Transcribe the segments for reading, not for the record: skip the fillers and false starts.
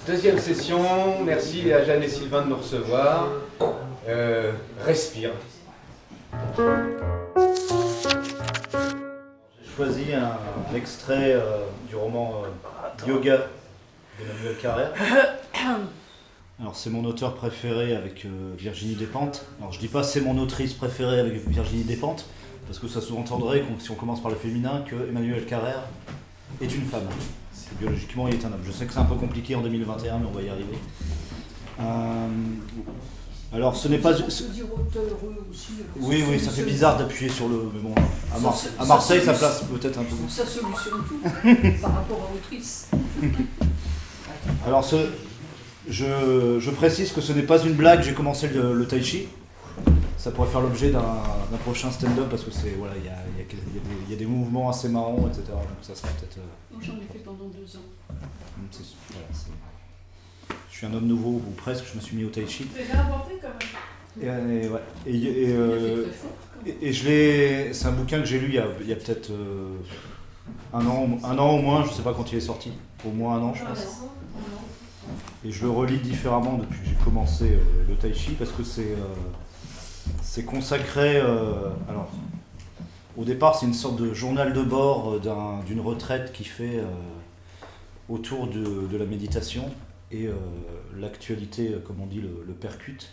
Deuxième session, merci à Jeanne et Sylvain de nous recevoir. Respire. J'ai choisi un extrait du roman Yoga d'Emmanuel Carrère. Alors c'est mon auteur préféré avec Virginie Despentes. Alors je dis pas c'est mon autrice préférée avec Virginie Despentes, parce que ça sous-entendrait, si on commence par le féminin, que Emmanuel Carrère est une femme. Biologiquement il est un homme. Je sais que c'est un peu compliqué en 2021, mais on va y arriver. Alors ce n'est pas... On peut dire auteur aussi. Oui, ça fait bizarre d'appuyer sur le... Mais bon, à Marseille ça place peut-être un peu... Ça solutionne tout par rapport à autrice. Alors je précise que ce n'est pas une blague, j'ai commencé le tai chi. Ça pourrait faire l'objet d'un prochain stand-up parce que c'est voilà, il y a des mouvements assez marrants, etc. Donc ça serait peut-être. Moi j'en ai fait pendant 2 ans. Je suis un homme nouveau ou presque. Je me suis mis au tai chi. Tu l'as inventé quand même. Et je l'ai. C'est un bouquin que j'ai lu il y a peut-être un an au moins. Je sais pas quand il est sorti. Au moins 1 an, je pense. Et je le relis différemment depuis que j'ai commencé le tai chi parce que c'est consacré. Alors, au départ, c'est une sorte de journal de bord d'une retraite qui fait autour de la méditation et l'actualité, comme on dit, le percute.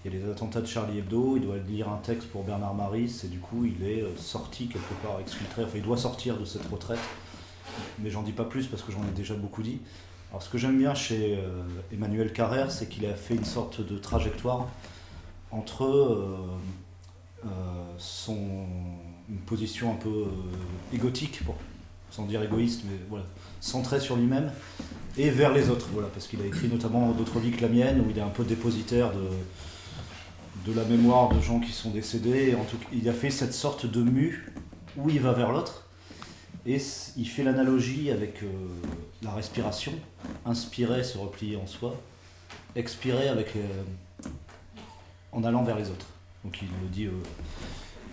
Il y a les attentats de Charlie Hebdo, il doit lire un texte pour Bernard Maris et du coup, il est sorti quelque part exfiltré. Enfin, il doit sortir de cette retraite, mais j'en dis pas plus parce que j'en ai déjà beaucoup dit. Alors, ce que j'aime bien chez Emmanuel Carrère, c'est qu'il a fait une sorte de trajectoire entre une position un peu égotique, sans dire égoïste, mais voilà, centrée sur lui-même, et vers les autres. Voilà, parce qu'il a écrit notamment D'autres vies que la mienne, où il est un peu dépositaire de la mémoire de gens qui sont décédés. Et en tout cas, il a fait cette sorte de mue où il va vers l'autre, et il fait l'analogie avec la respiration. Inspirer, se replier en soi. Expirer en allant vers les autres. Donc il le dit,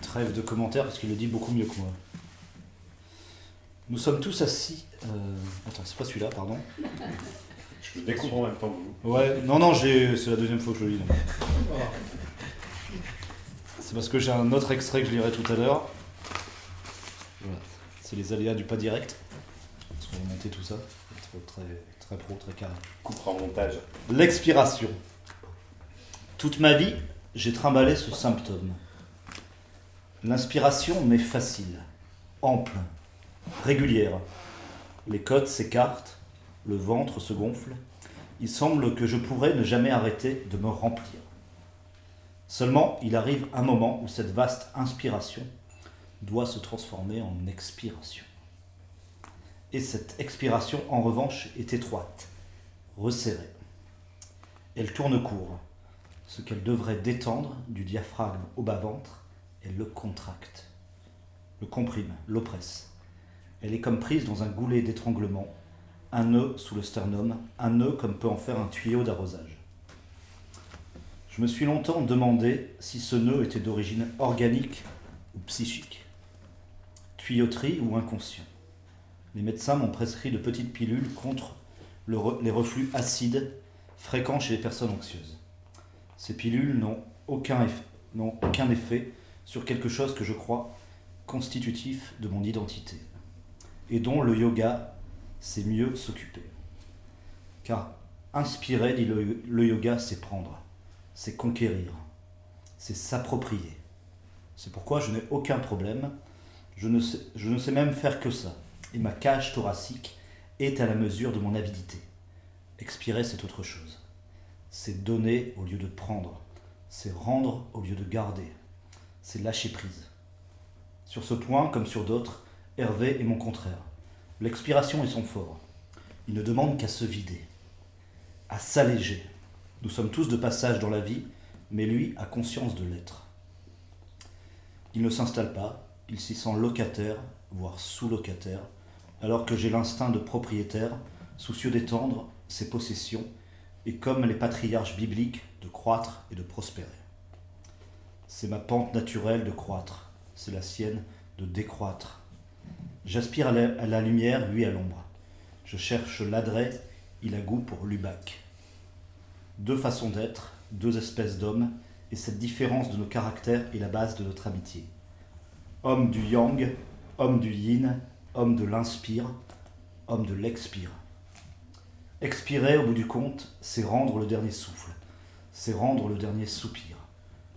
trêve de commentaires, parce qu'il le dit beaucoup mieux que moi. Nous sommes tous assis... Attends, c'est pas celui-là, pardon. Je le découvre en même temps que vous. Ouais, non, c'est la deuxième fois que je le lis. Donc. C'est parce que j'ai un autre extrait que je lirai tout à l'heure. Voilà. C'est les aléas du pas direct. On va monter tout ça. Très, très pro, très carré. Coupera en montage. L'expiration. Toute ma vie, j'ai trimballé ce symptôme. L'inspiration m'est facile, ample, régulière. Les côtes s'écartent, le ventre se gonfle. Il semble que je pourrais ne jamais arrêter de me remplir. Seulement, il arrive un moment où cette vaste inspiration doit se transformer en expiration. Et cette expiration, en revanche, est étroite, resserrée. Elle tourne court. Ce qu'elle devrait détendre du diaphragme au bas-ventre, elle le contracte, le comprime, l'oppresse. Elle est comme prise dans un goulet d'étranglement, un nœud sous le sternum, un nœud comme peut en faire un tuyau d'arrosage. Je me suis longtemps demandé si ce nœud était d'origine organique ou psychique, tuyauterie ou inconscient. Les médecins m'ont prescrit de petites pilules contre les reflux acides fréquents chez les personnes anxieuses. Ces pilules n'ont aucun effet sur quelque chose que je crois constitutif de mon identité et dont le yoga sait mieux s'occuper. Car inspirer, dit le yoga, c'est prendre, c'est conquérir, c'est s'approprier. C'est pourquoi je n'ai aucun problème, je ne sais même faire que ça. Et ma cage thoracique est à la mesure de mon avidité. Expirer, c'est autre chose. C'est donner au lieu de prendre. C'est rendre au lieu de garder. C'est lâcher prise. Sur ce point, comme sur d'autres, Hervé est mon contraire. L'expiration est son fort. Il ne demande qu'à se vider, à s'alléger. Nous sommes tous de passage dans la vie, mais lui a conscience de l'être. Il ne s'installe pas, il s'y sent locataire, voire sous-locataire, alors que j'ai l'instinct de propriétaire, soucieux d'étendre ses possessions, et comme les patriarches bibliques, de croître et de prospérer. C'est ma pente naturelle de croître, c'est la sienne de décroître. J'aspire à la lumière, lui à l'ombre. Je cherche l'adret, il a goût pour Lubac. 2 façons d'être, 2 espèces d'hommes, et cette différence de nos caractères est la base de notre amitié. Homme du yang, homme du yin, homme de l'inspire, homme de l'expire. Expirer, au bout du compte, c'est rendre le dernier souffle, c'est rendre le dernier soupir,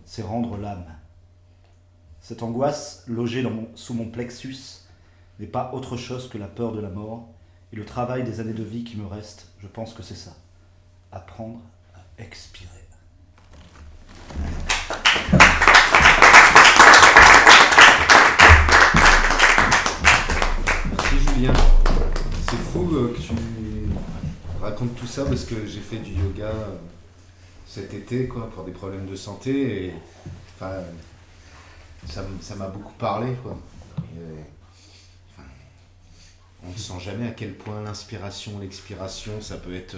c'est rendre l'âme. Cette angoisse, logée sous mon plexus, n'est pas autre chose que la peur de la mort, et le travail des années de vie qui me restent, je pense que c'est ça. Apprendre à expirer. Merci Julien. C'est fou que tu racontes tout ça parce que j'ai fait du yoga cet été quoi, pour des problèmes de santé et enfin, ça m'a beaucoup parlé quoi. Enfin, on ne sent jamais à quel point l'inspiration, l'expiration, ça peut être...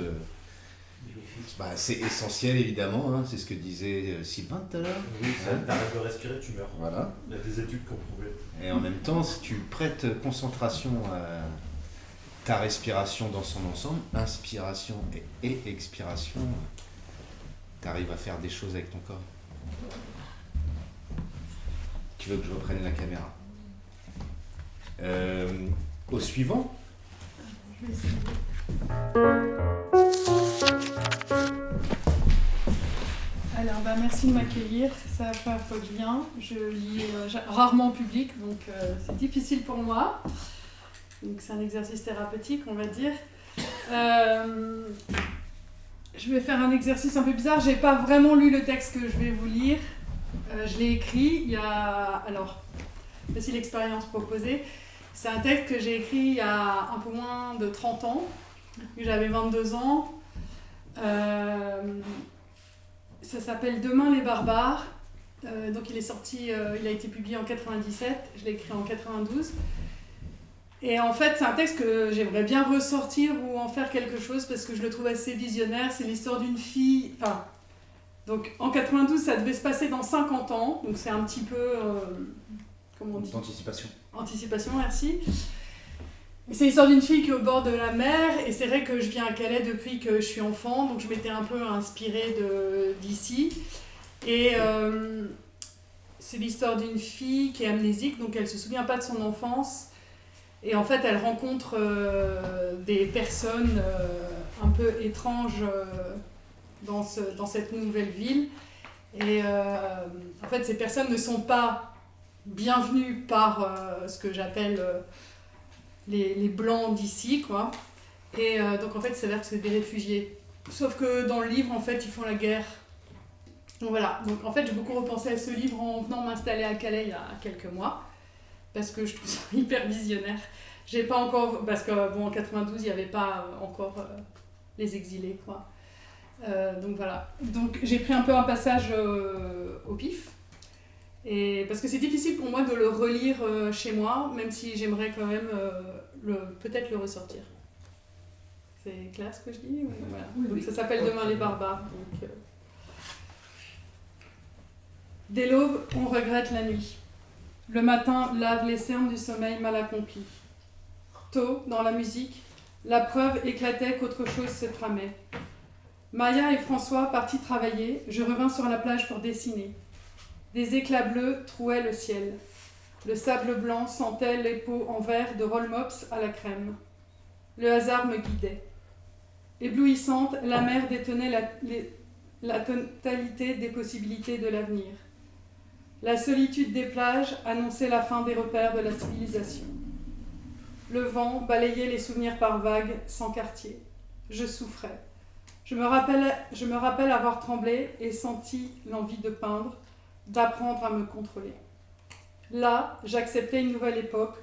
c'est essentiel évidemment, hein, c'est ce que disait Sylvain tout à l'heure. Oui, t'arrêtes de respirer, tu meurs. Voilà. Il y a des études qui ont prouvé. Et en même temps, si tu prêtes concentration à ta respiration dans son ensemble, inspiration et expiration, tu arrives à faire des choses avec ton corps. Tu veux que je reprenne la caméra au suivant. Je vais essayer. Alors, merci de m'accueillir, ça va bien. Je lis rarement en public, donc c'est difficile pour moi. Donc c'est un exercice thérapeutique, on va dire. Je vais faire un exercice un peu bizarre. J'ai pas vraiment lu le texte que je vais vous lire. Je l'ai écrit il y a... Alors, voici l'expérience proposée. C'est un texte que j'ai écrit il y a un peu moins de 30 ans. J'avais 22 ans. Ça s'appelle Demain les barbares. Donc il est sorti, il a été publié en 97. Je l'ai écrit en 92. Et en fait, c'est un texte que j'aimerais bien ressortir ou en faire quelque chose parce que je le trouve assez visionnaire. C'est l'histoire d'une fille... Enfin, donc en 92, ça devait se passer dans 50 ans. Donc c'est un petit peu... comment on dit ? Anticipation. Anticipation, merci. C'est l'histoire d'une fille qui est au bord de la mer. Et c'est vrai que je viens à Calais depuis que je suis enfant. Donc je m'étais un peu inspirée d'ici. Et c'est l'histoire d'une fille qui est amnésique. Donc elle ne se souvient pas de son enfance. Et en fait, elle rencontre des personnes un peu étranges dans cette nouvelle ville. Et en fait, ces personnes ne sont pas bienvenues par ce que j'appelle les blancs d'ici, quoi. Et donc, en fait, c'est vrai que c'est des réfugiés. Sauf que dans le livre, en fait, ils font la guerre. Donc voilà. Donc, en fait, j'ai beaucoup repensé à ce livre en venant m'installer à Calais il y a quelques mois. Parce que je trouve ça hyper visionnaire. J'ai pas encore... Parce que, bon, en 92, il n'y avait pas encore les exilés, quoi. Donc, voilà. Donc, j'ai pris un peu un passage au pif. Et parce que c'est difficile pour moi de le relire chez moi, même si j'aimerais quand même peut-être le ressortir. C'est clair ce que je dis ? Voilà. Donc, ça s'appelle Demain les barbares. Donc, dès l'aube, on regrette la nuit. Le matin lave les cernes du sommeil mal accompli. Tôt, dans la musique, la preuve éclatait qu'autre chose se tramait. Maya et François partis travailler, je revins sur la plage pour dessiner. Des éclats bleus trouaient le ciel. Le sable blanc sentait les peaux en verre de roll-mops à la crème. Le hasard me guidait. Éblouissante, la mer détenait la totalité des possibilités de l'avenir. La solitude des plages annonçait la fin des repères de la civilisation. Le vent balayait les souvenirs par vagues, sans quartier. Je souffrais. Je me rappelle avoir tremblé et senti l'envie de peindre, d'apprendre à me contrôler. Là, j'acceptais une nouvelle époque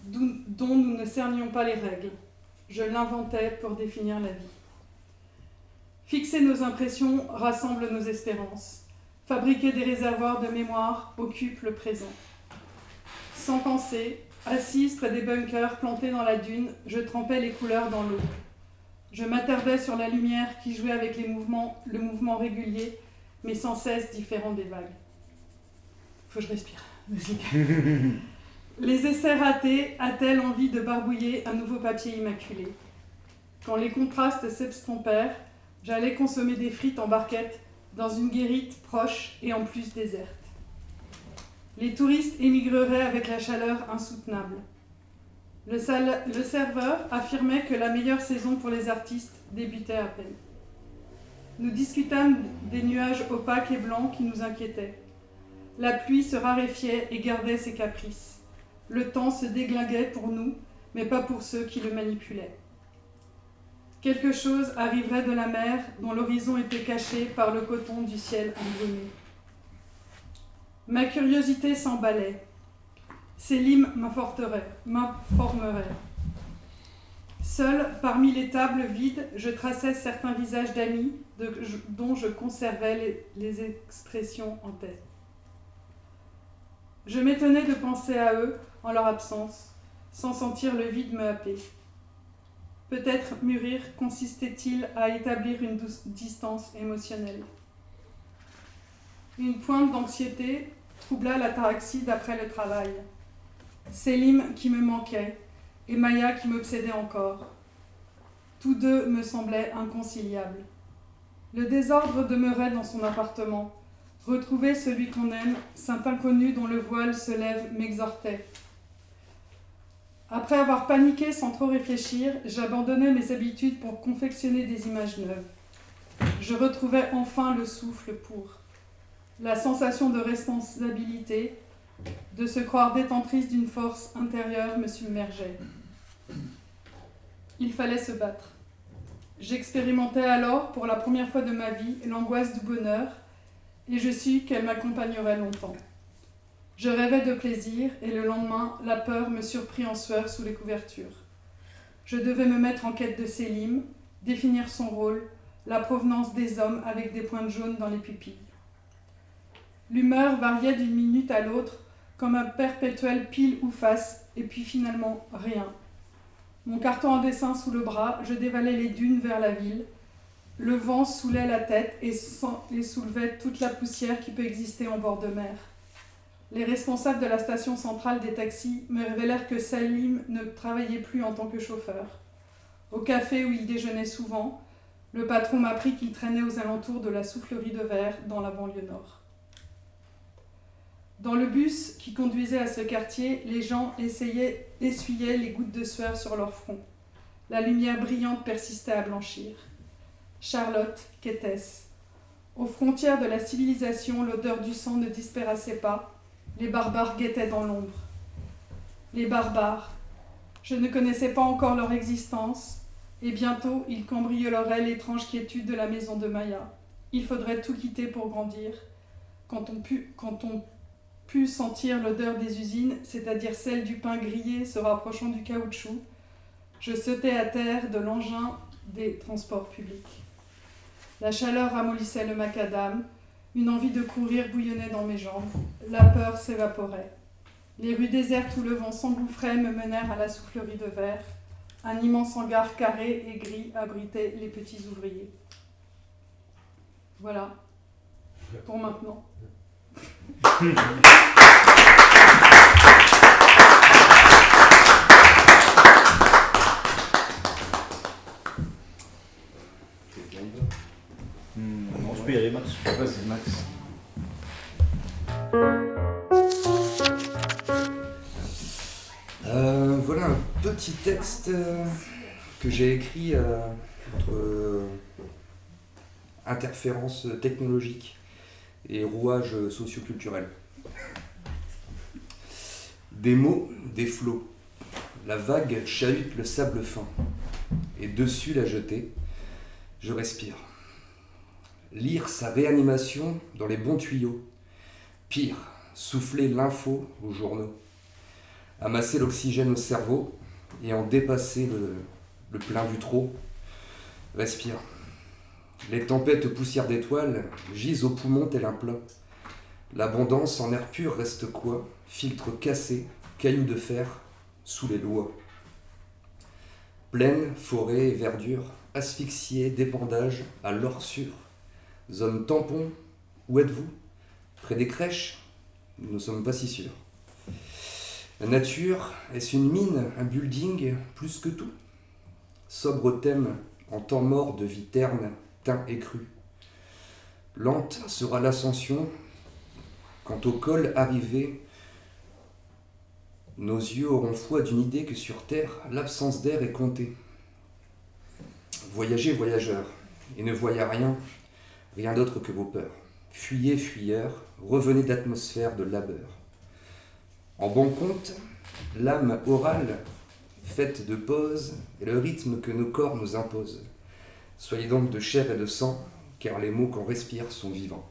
dont nous ne cernions pas les règles. Je l'inventais pour définir la vie. Fixer nos impressions rassemble nos espérances. Fabriquer des réservoirs de mémoire occupe le présent. Sans penser, assise près des bunkers plantés dans la dune, je trempais les couleurs dans l'eau. Je m'attardais sur la lumière qui jouait avec le mouvement régulier, mais sans cesse différent des vagues. Faut que je respire. Les essais ratés a-t-elle envie de barbouiller un nouveau papier immaculé ? Quand les contrastes s'estompèrent, j'allais consommer des frites en barquette dans une guérite proche et en plus déserte. Les touristes émigreraient avec la chaleur insoutenable. Le serveur affirmait que la meilleure saison pour les artistes débutait à peine. Nous discutâmes des nuages opaques et blancs qui nous inquiétaient. La pluie se raréfiait et gardait ses caprices. Le temps se déglinguait pour nous, mais pas pour ceux qui le manipulaient. Quelque chose arriverait de la mer dont l'horizon était caché par le coton du ciel embrumé. Ma curiosité s'emballait. Sélim m'informerait. Seul, parmi les tables vides, je traçais certains visages d'amis dont je conservais les expressions en tête. Je m'étonnais de penser à eux en leur absence, sans sentir le vide me happer. Peut-être mûrir consistait-il à établir une distance émotionnelle. Une pointe d'anxiété troubla l'ataraxie d'après le travail. Sélim qui me manquait et Maya qui m'obsédait encore. Tous deux me semblaient inconciliables. Le désordre demeurait dans son appartement. Retrouver celui qu'on aime, saint inconnu dont le voile se lève, m'exhortait. Après avoir paniqué sans trop réfléchir, j'abandonnais mes habitudes pour confectionner des images neuves. Je retrouvais enfin le souffle pour. La sensation de responsabilité, de se croire détentrice d'une force intérieure me submergeait. Il fallait se battre. J'expérimentais alors, pour la première fois de ma vie, l'angoisse du bonheur, et je sus qu'elle m'accompagnerait longtemps. Je rêvais de plaisir, et le lendemain, la peur me surprit en sueur sous les couvertures. Je devais me mettre en quête de Sélim, définir son rôle, la provenance des hommes avec des pointes jaunes dans les pupilles. L'humeur variait d'une minute à l'autre, comme un perpétuel pile ou face, et puis finalement rien. Mon carton en dessin sous le bras, je dévalais les dunes vers la ville. Le vent saoulait la tête et soulevait toute la poussière qui peut exister en bord de mer. Les responsables de la station centrale des taxis me révélèrent que Salim ne travaillait plus en tant que chauffeur. Au café où il déjeunait souvent, le patron m'apprit qu'il traînait aux alentours de la soufflerie de verre dans la banlieue nord. Dans le bus qui conduisait à ce quartier, les gens essuyaient les gouttes de sueur sur leur front. La lumière brillante persistait à blanchir. Charlotte, qu'était-ce ? Aux frontières de la civilisation, l'odeur du sang ne disparaissait pas. Les barbares guettaient dans l'ombre. Les barbares. Je ne connaissais pas encore leur existence, et bientôt ils cambrioleraient l'étrange quiétude de la maison de Maya. Il faudrait tout quitter pour grandir. Quand on put sentir l'odeur des usines, c'est-à-dire celle du pain grillé se rapprochant du caoutchouc, je sautais à terre de l'engin des transports publics. La chaleur ramollissait le macadam, une envie de courir bouillonnait dans mes jambes, la peur s'évaporait. Les rues désertes où le vent s'engouffrait me menèrent à la soufflerie de verre. Un immense hangar carré et gris abritait les petits ouvriers. Voilà, pour maintenant. Non, je peux y aller, Max. Vas-y, Max. Voilà un petit texte que j'ai écrit entre interférences technologiques et rouages socioculturels. Des mots, des flots. La vague chahute le sable fin. Et dessus la jetée, je respire. Lire sa réanimation dans les bons tuyaux. Pire, souffler l'info aux journaux. Amasser l'oxygène au cerveau et en dépasser le plein du trop. Respire. Les tempêtes poussières d'étoiles gisent au poumon tel un plat. L'abondance en air pur reste quoi ? Filtre cassé, cailloux de fer, sous les doigts. Plaine, forêt et verdure, asphyxiés d'épandage à l'or sûr. Zone tampon, où êtes-vous ? Près des crèches ? Nous ne sommes pas si sûrs. La nature, est-ce une mine, un building, plus que tout ? sobre thème, en temps mort de vie terne, teint écru. Lente sera l'ascension, quant au col arrivé, nos yeux auront foi d'une idée que sur terre, l'absence d'air est comptée. Voyagez, voyageurs, et ne voyez rien d'autre que vos peurs. Fuyez, fuyeurs, revenez d'atmosphère de labeur. En bon compte, l'âme orale, faite de pause, est le rythme que nos corps nous imposent. Soyez donc de chair et de sang, car les mots qu'on respire sont vivants.